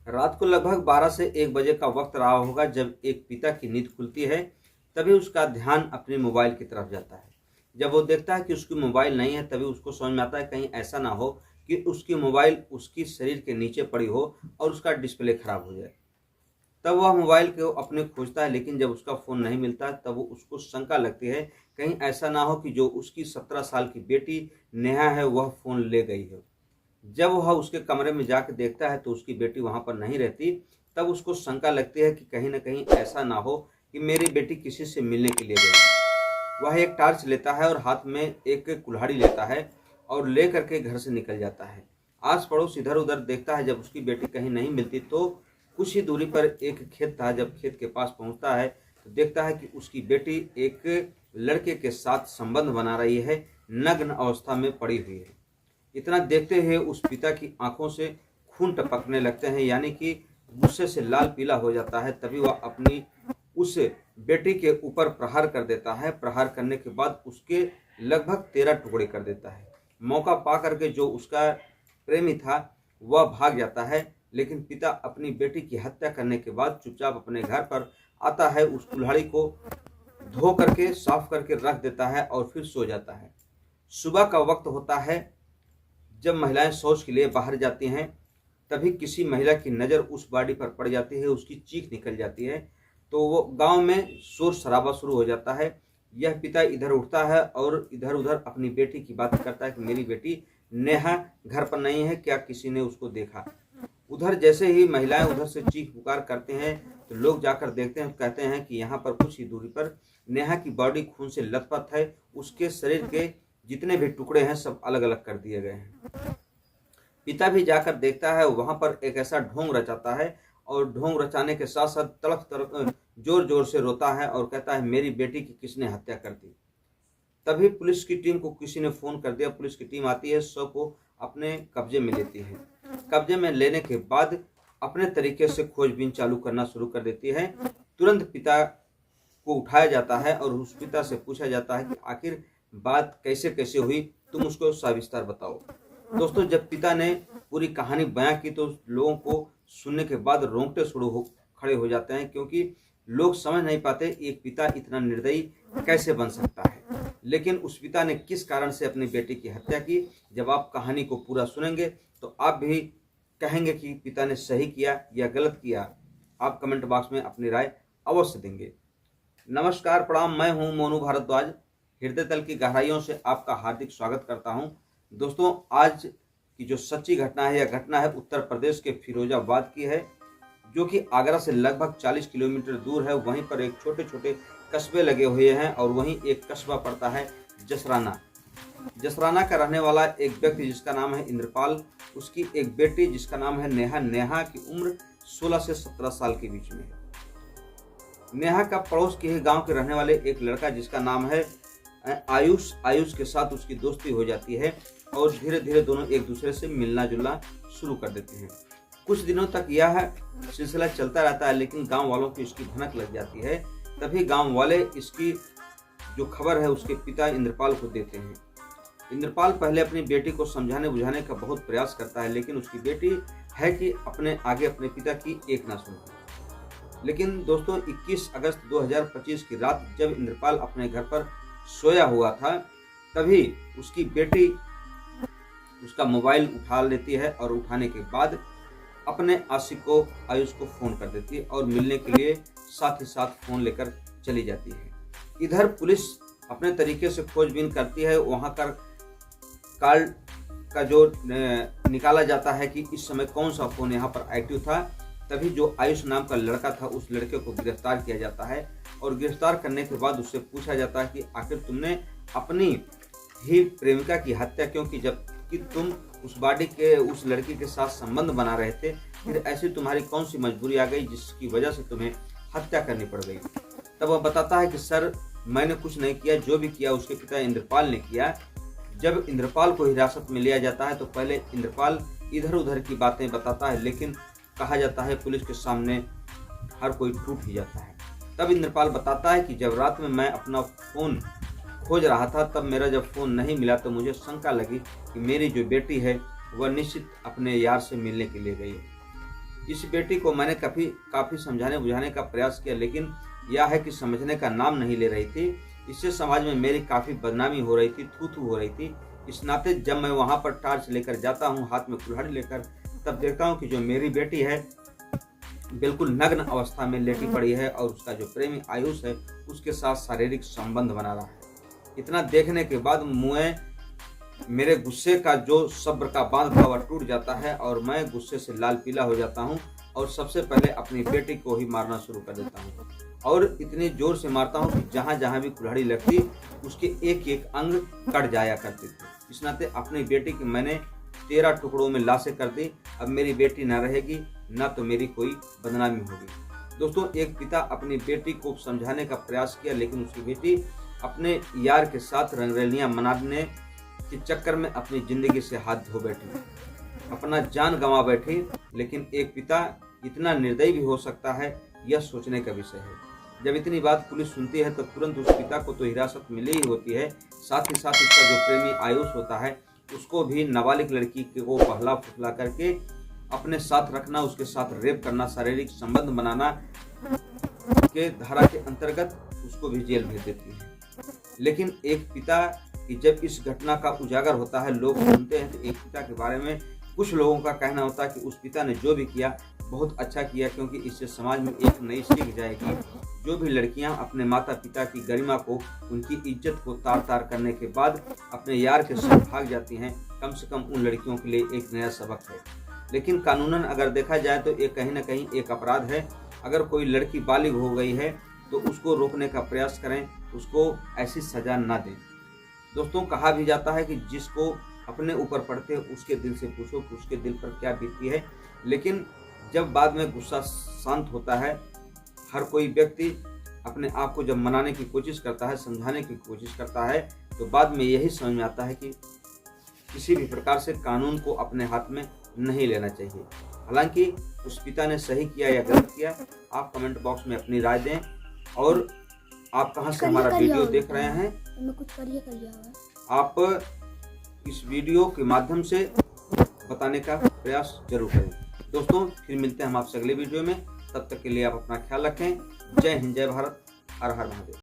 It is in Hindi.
रात को लगभग 12 से 1 बजे का वक्त रहा होगा जब एक पिता की नींद खुलती है। तभी उसका ध्यान अपने मोबाइल की तरफ जाता है। जब वो देखता है कि उसकी मोबाइल नहीं है, तभी उसको समझ में आता है कहीं ऐसा ना हो कि उसकी मोबाइल उसकी शरीर के नीचे पड़ी हो और उसका डिस्प्ले खराब हो जाए। तब वह मोबाइल को अपने खोजता है, लेकिन जब उसका फ़ोन नहीं मिलता तब वो उसको शंका लगती है कहीं ऐसा ना हो कि जो उसकी 17 साल की बेटी नेहा है वह फ़ोन ले गई हो। जब वह उसके कमरे में जाकर देखता है तो उसकी बेटी वहाँ पर नहीं रहती। तब उसको शंका लगती है कि कहीं न कहीं ऐसा ना हो कि मेरी बेटी किसी से मिलने के लिए गई है। वह एक टार्च लेता है और हाथ में एक कुल्हाड़ी लेता है और ले करके घर से निकल जाता है। आस पड़ोस इधर उधर देखता है। जब उसकी बेटी कहीं नहीं मिलती तो कुछ ही दूरी पर एक खेत था। जब खेत के पास पहुंचता है तो देखता है कि उसकी बेटी एक लड़के के साथ संबंध बना रही है, नग्न अवस्था में पड़ी हुई है। इतना देखते हुए उस पिता की आंखों से खून टपकने लगते हैं, यानी कि गुस्से से लाल पीला हो जाता है। तभी वह अपनी उस बेटी के ऊपर प्रहार कर देता है। प्रहार करने के बाद उसके लगभग 13 टुकड़े कर देता है। मौका पा करके जो उसका प्रेमी था वह भाग जाता है, लेकिन पिता अपनी बेटी की हत्या करने के बाद चुपचाप अपने घर पर आता है। उस कुल्हाड़ी को धो करके साफ करके रख देता है और फिर सो जाता है। सुबह का वक्त होता है। जब महिलाएं शौच के लिए बाहर जाती हैं तभी किसी महिला की नज़र उस बॉडी पर पड़ जाती है, उसकी चीख निकल जाती है। तो वो गांव में शोर शराबा शुरू हो जाता है। यह पिता इधर उठता है और इधर उधर अपनी बेटी की बात करता है कि मेरी बेटी नेहा घर पर नहीं है, क्या किसी ने उसको देखा। उधर जैसे ही महिलाएं उधर से चीख पुकार करते हैं तो लोग जाकर देखते हैं, कहते हैं कि यहाँ पर कुछ ही दूरी पर नेहा की बॉडी खून से लथपथ है। उसके शरीर के जितने भी टुकड़े हैं सब अलग अलग कर दिए गए हैं। पिता भी जाकर देखता है, वहां पर एक ऐसा ढोंग रचाता है और ढोंग रचाने के साथ साथ तड़प तड़प जोर जोर से रोता है और कहता है मेरी बेटी की किसने हत्या कर दी। तभी पुलिस की टीम को किसी ने फोन कर दिया। पुलिस की टीम आती है, शव को अपने कब्जे में लेती है। कब्जे में लेने के बाद अपने तरीके से खोजबीन चालू करना शुरू कर देती है। तुरंत पिता को उठाया जाता है और उस पिता से पूछा जाता है कि आखिर बात कैसे कैसे हुई, तुम उसको सविस्तार बताओ। दोस्तों, जब पिता ने पूरी कहानी बयां की तो लोगों को सुनने के बाद रोंगटे खड़े हो जाते हैं, क्योंकि लोग समझ नहीं पाते एक पिता इतना निर्दयी कैसे बन सकता है। लेकिन उस पिता ने किस कारण से अपनी बेटी की हत्या की, जब आप कहानी को पूरा सुनेंगे तो आप भी कहेंगे कि पिता ने सही किया या गलत किया। आप कमेंट बॉक्स में अपनी राय अवश्य देंगे। नमस्कार, प्रणाम, मैं हूं मोनू भारद्वाज। हृदय तल की गहराइयों से आपका हार्दिक स्वागत करता हूं। दोस्तों, आज की जो सच्ची घटना है, यह घटना है उत्तर प्रदेश के फिरोजाबाद की है, जो कि आगरा से लगभग 40 किलोमीटर दूर है। वहीं पर एक छोटे छोटे कस्बे लगे हुए हैं और वहीं एक कस्बा पड़ता है जसराना। जसराना का रहने वाला एक व्यक्ति जिसका नाम है इंद्रपाल, उसकी एक बेटी जिसका नाम है नेहा। नेहा की उम्र 16 से 17 साल के बीच में है। नेहा का पड़ोस के ही गांव के रहने वाले एक लड़का जिसका नाम है आयुष के साथ उसकी दोस्ती हो जाती है और धीरे धीरे दोनों एक दूसरे से मिलना जुलना शुरू कर देते हैं। कुछ दिनों तक यह सिलसिला चलता रहता है, लेकिन गांव वालों को इसकी भनक लग जाती है। तभी गांव वाले इसकी जो खबर है उसके पिता इंद्रपाल को देते हैं। इंद्रपाल पहले अपनी बेटी को समझाने बुझाने का बहुत प्रयास करता है, लेकिन उसकी बेटी है कि अपने आगे अपने पिता की एक ना सुनती। लेकिन दोस्तों, 21 अगस्त 2025 की रात जब इंद्रपाल अपने घर पर सोया हुआ था, तभी उसकी बेटी उसका मोबाइल उठा लेती है और उठाने के बाद अपने आशिक को आयुष को फोन कर देती है और मिलने के लिए साथ ही साथ फोन लेकर चली जाती है। इधर पुलिस अपने तरीके से खोजबीन करती है। वहां का कॉल का जो निकाला जाता है कि इस समय कौन सा फोन यहाँ पर एक्टिव था। तभी जो आयुष नाम का लड़का था उस लड़के को गिरफ्तार किया जाता है और गिरफ्तार करने के बाद उससे पूछा जाता है कि आखिर तुमने अपनी ही प्रेमिका की हत्या क्यों की, जबकि तुम उस बॉडी के उस लड़की के साथ संबंध बना रहे थे। फिर ऐसी तुम्हारी कौन सी मजबूरी आ गई जिसकी वजह से तुम्हें हत्या करनी पड़ गई। तब वह बताता है कि सर, मैंने कुछ नहीं किया, जो भी किया उसके पिता इंद्रपाल ने किया। जब इंद्रपाल को हिरासत में लिया जाता है तो पहले इंद्रपाल इधर उधर की बातें बताता है, लेकिन कहा जाता है पुलिस के सामने हर कोई टूट ही जाता है। तब इंद्रपाल बताता है कि जब रात में मैं अपना फ़ोन खोज रहा था, तब मेरा जब फ़ोन नहीं मिला तो मुझे शंका लगी कि मेरी जो बेटी है वह निश्चित अपने यार से मिलने के लिए गई है। इस बेटी को मैंने काफ़ी समझाने बुझाने का प्रयास किया, लेकिन यह है कि समझने का नाम नहीं ले रही थी। इससे समाज में मेरी काफ़ी बदनामी हो रही थी, थू-थू हो रही थी। इस नाते जब मैं वहाँ पर टॉर्च लेकर जाता हूँ, हाथ में कुल्हाड़ी लेकर, तब देखता हूँ कि जो मेरी बेटी है बिल्कुल नग्न अवस्था में लेटी पड़ी है और उसका जो प्रेमी आयुष है उसके साथ शारीरिक संबंध बना रहा है। इतना देखने के बाद मेरे गुस्से का जो सब्र का बांध था वह टूट जाता है और मैं गुस्से से लाल पीला हो जाता हूँ और सबसे पहले अपनी बेटी को ही मारना शुरू कर देता हूँ और इतनी जोर से मारता हूँ कि जहाँ जहाँ भी कुल्हाड़ी लगती उसके एक एक अंग कट जाया करते थे। इस नाते अपनी बेटी की मैंने 13 टुकड़ों में लाशें कर दी। अब मेरी बेटी न रहेगी, न तो मेरी कोई बदनामी होगी। दोस्तों, एक पिता अपनी बेटी को समझाने का प्रयास किया, लेकिन उसकी बेटी अपने यार के साथ रंगरलियां मनाने के चक्कर में अपनी जिंदगी से हाथ धो बैठी, अपना जान गंवा बैठी। लेकिन एक पिता इतना निर्दयी भी हो सकता है, यह सोचने का विषय है। जब इतनी बात पुलिस सुनती है तो तुरंत उस पिता को तो हिरासत मिली ही होती है, साथ ही साथ उसका जो प्रेमी आयुष होता है उसको भी नाबालिग लड़की को पहला फुसला करके अपने साथ रखना, उसके साथ रेप करना, शारीरिक संबंध बनाना के धारा के अंतर्गत उसको भी जेल भेज देती है। लेकिन एक पिता की जब इस घटना का उजागर होता है, लोग सुनते हैं, तो एक पिता के बारे में कुछ लोगों का कहना होता है कि उस पिता ने जो भी किया बहुत अच्छा किया, क्योंकि इससे समाज में एक नई सीख जाएगी। जो भी लड़कियां अपने माता पिता की गरिमा को, उनकी इज्जत को तार तार करने के बाद अपने यार के साथ भाग जाती हैं, कम से कम उन लड़कियों के लिए एक नया सबक है। लेकिन कानूनन अगर देखा जाए तो ये कहीं ना कहीं एक अपराध है। अगर कोई लड़की बालिग हो गई है तो उसको रोकने का प्रयास करें, उसको ऐसी सजा ना दें। दोस्तों, कहा भी जाता है कि जिसको अपने ऊपर पड़ते उसके दिल से पूछो कि उसके दिल पर क्या बीतती है। लेकिन जब बाद में गुस्सा शांत होता है, हर कोई व्यक्ति अपने आप को जब मनाने की कोशिश करता है, समझाने की कोशिश करता है, तो बाद में यही समझ में आता है कि किसी भी प्रकार से कानून को अपने हाथ में नहीं लेना चाहिए। हालांकि उस पिता ने सही किया या गलत किया, आप कमेंट बॉक्स में अपनी राय दें। और आप कहां से हमारा वीडियो देख रहे हैं, आप इस वीडियो के माध्यम से बताने का प्रयास जरूर करें। दोस्तों, फिर मिलते हैं हम आपसे अगले वीडियो में। तब तक के लिए आप अपना ख्याल रखें। जय हिंद, जय भारत, हर हर महादेव।